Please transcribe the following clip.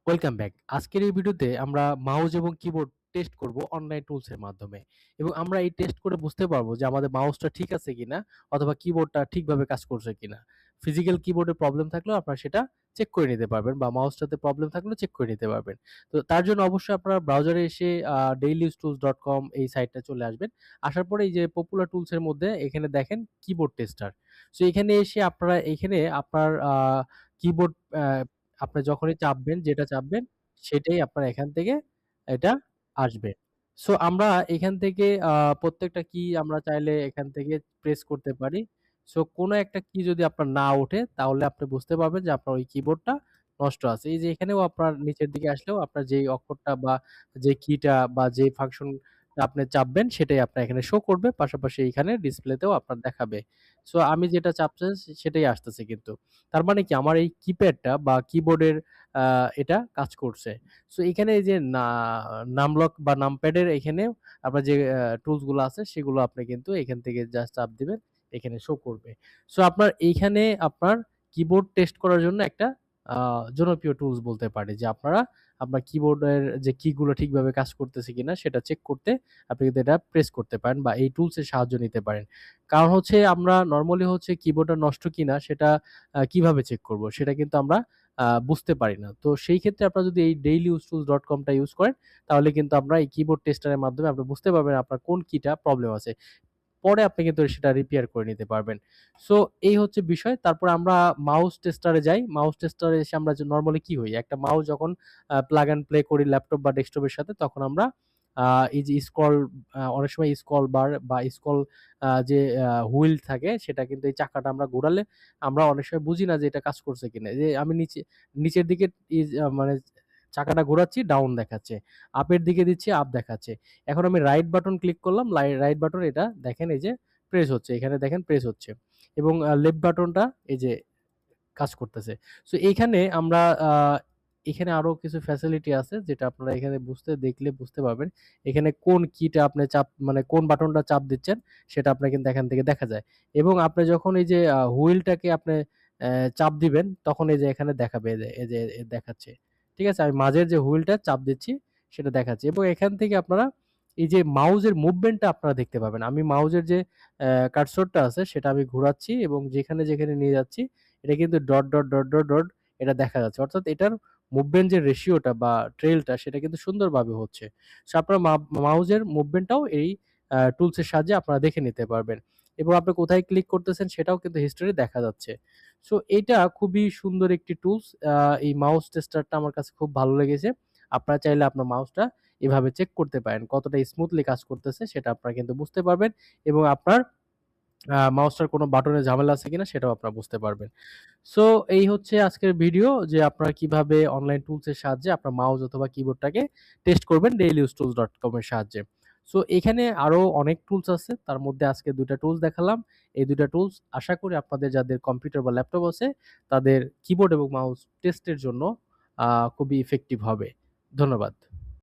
Welcome back. আজকের এই ভিডিওতে আমরা মাউস এবং কিবোর্ড টেস্ট করব অনলাইন টুলস এর মাধ্যমে। এবং আমরা এই টেস্ট করে বুঝতে পারবো যে আমাদের মাউসটা ঠিক আছে কিনা অথবা কিবোর্ডটা ঠিকভাবে কাজ করছে কিনা। ফিজিক্যাল কিবোর্ডে প্রবলেম থাকলেও আপনারা সেটা চেক করে নিতে পারবেন বা মাউসটাতে প্রবলেম থাকলেও চেক করে নিতে পারবেন। তো তার জন্য অবশ্যই আপনারা ব্রাউজারে এসে dailyusetools.com এই সাইটটা চলে আসবেন। আসার পরে এই যে পপুলার টুলস এর মধ্যে এখানে দেখেন কিবোর্ড টেস্টার। সো এখানে এসে আপনারা এখানে আপনার কিবোর্ড আপনি যখনই চাপবেন, যেটা চাপবেন সেটাই আপনার এখান থেকে এটা আসবে। সো আমরা এখান থেকে প্রত্যেকটা কি আমরা চাইলে এখান থেকে প্রেস করতে পারি। সো কোন একটা কি যদি আপনার না ওঠে তাহলে আপনি বুঝতে পারবেন যে আপনার ওই কিবোর্ডটা নষ্ট আছে। এই যে এখানেও আপনার নিচের দিকে আসলেও আপনার যেই অক্ষরটা বা যে কিটা বা যে ফাংশনটা আপনি চাপবেন সেটাই আপনার এখানে শো করবে। পাশাপাশি এইখানে ডিসপ্লেতেও আপনার দেখাবে। সো আমি যেটা চাপতেছি সেটাই আসতেছে কিন্তু। তার মানে কি আমার এই কিপ্যাডটা বা কিবোর্ডের আ এটা কাজ করছে। সো এখানে এই যে নামলক বা নামপ্যাডের এখানে আপনার যে টুলস গুলো আছে সেগুলো আপনি কিন্তু এখান থেকে জাস্ট চাপ দিবেন, এখানে শো করবে। সো আপনার এইখানে আপনার কিবোর্ড টেস্ট করার জন্য একটা আ জনপ্রিয় টুলস বলতে পারি যে আপনারা আপনার কিবোর্ডের যে কি গুলো ঠিকভাবে কাজ করতেছে কিনা সেটা চেক করতে আপনি কিন্তু এটা প্রেস করতে পারেন বা এই টুলস এর সাহায্য নিতে পারেন। কারণ হচ্ছে আমরা নরমালি হচ্ছে কিবোর্ডটা নষ্ট কিনা সেটা কিভাবে চেক করব? সেটা কিন্তু আমরা বুঝতে পারি না। তো সেই ক্ষেত্রে আপনারা যদি এই dailyusetools.com টা ইউজ করেন, তাহলে কিন্তু আমরা এই কিবোর্ড টেস্টারের মাধ্যমে আপনি বুঝতে পারবেন আপনার কোন কিটা প্রবলেম আছে। পরে আপনি কিন্তু সেটা রিপেয়ার করে নিতে পারবেন। সো এই হচ্ছে বিষয়। তারপরে আমরা মাউস টেস্টারে যাই। মাউস টেস্টারে এসে আমরা যে নরমালি কি হই? একটা মাউস যখন প্লাগ অ্যান্ড প্লে করি ল্যাপটপ বা ডেস্কটপের সাথে তখন আমরা আ এই যে অনেক সময় স্ক্রল বার বা স্ক্রল যে হুইল থাকে সেটা কিন্তু এই চাকাটা আমরা ঘোরালে আমরা অনেক সময় বুঝি না যে এটা কাজ করছে কিনা। যে আমি নিচের দিকে মানে চাকাটা ঘোরাচ্ছি ডাউন দেখাচ্ছে। আপের দিকে দিচ্ছি আপ দেখাচ্ছে। এখন আমি রাইট বাটন ক্লিক করলাম। রাইট বাটন এটা দেখেন এই যে প্রেস হচ্ছে। এখানে দেখেন প্রেস হচ্ছে। এবং লেফট বাটনটা এই যে কাজ করতেছে। সো এইখানে আমরা এখানে আরো কিছু ফ্যাসিলিটি আছে যেটা আপনারা এখানে দেখলে বুঝতে পারবেন। এখানে কোন কিটা আপনি মানে কোন বাটনটা চাপ দিচ্ছেন সেটা আপনার কিন্তু এখান থেকে দেখা যায়। এবং আপনি যখন এই যে হুইলটাকে আপনি চাপ দিবেন তখন এই যে এখানে দেখাবে এই যে দেখাচ্ছে। ঠিক আছে? আমি মাঝের যে হুইলটা চাপ দিচ্ছি সেটা দেখাচ্ছে। এবং এখান থেকে আপনারা এই যে মাউসের মুভমেন্টটা আপনারা দেখতে পাবেন। আমি মাউসের যে কার্সরটা আছে সেটা আমি ঘোরাচ্ছি এবং যেখানে নিয়ে যাচ্ছি এটা কিন্তু ডট এটা দেখা যাচ্ছে। অর্থাৎ এটার মুভমেন্ট যে রেশিওটা বা ট্রেইলটা সেটা কিন্তু সুন্দরভাবে হচ্ছে। সো আপনার মাউসের মুভমেন্টটাও এই টুলস এর সাহায্যে আপনারা দেখে নিতে পারবেন। এবং আপনি কোথায় ক্লিক করতেছেন সেটাও কিন্তু হিস্টোরি দেখা যাচ্ছে। সো এটা খুবই সুন্দর একটি টুলস। এই মাউস টেস্টারটা আমার কাছে খুব ভালো লেগেছে। আপনারা চাইলে আপনার মাউসটা এভাবে চেক করতে পারেন। কতটা স্মুথলি কাজ করতেছে সেটা আপনারা কিন্তু বুঝতে পারবেন এবং আপনার মাউসটার কোনো বাটনে ঝামেলা আছে কিনা সেটাও আপনারা বুঝতে পারবেন। সো এই হচ্ছে আজকের ভিডিও যে আপনারা কিভাবে অনলাইন টুলস এর সাহায্যে আপনার মাউস অথবা কিবোর্ডটাকে টেস্ট করবেন dailyusetools.com এর সাহায্যে। সো এখানে আরো অনেক টুলস আছে। তার মধ্যে আজকে ২ টা টুলস দেখালাম। এই ২ টা টুলস আশা করি আপনাদের যাদের কম্পিউটার বা ল্যাপটপ আছে তাদের কিবোর্ড এবং মাউস টেস্টের জন্য আ খুবই ইফেক্টিভ হবে। ধন্যবাদ।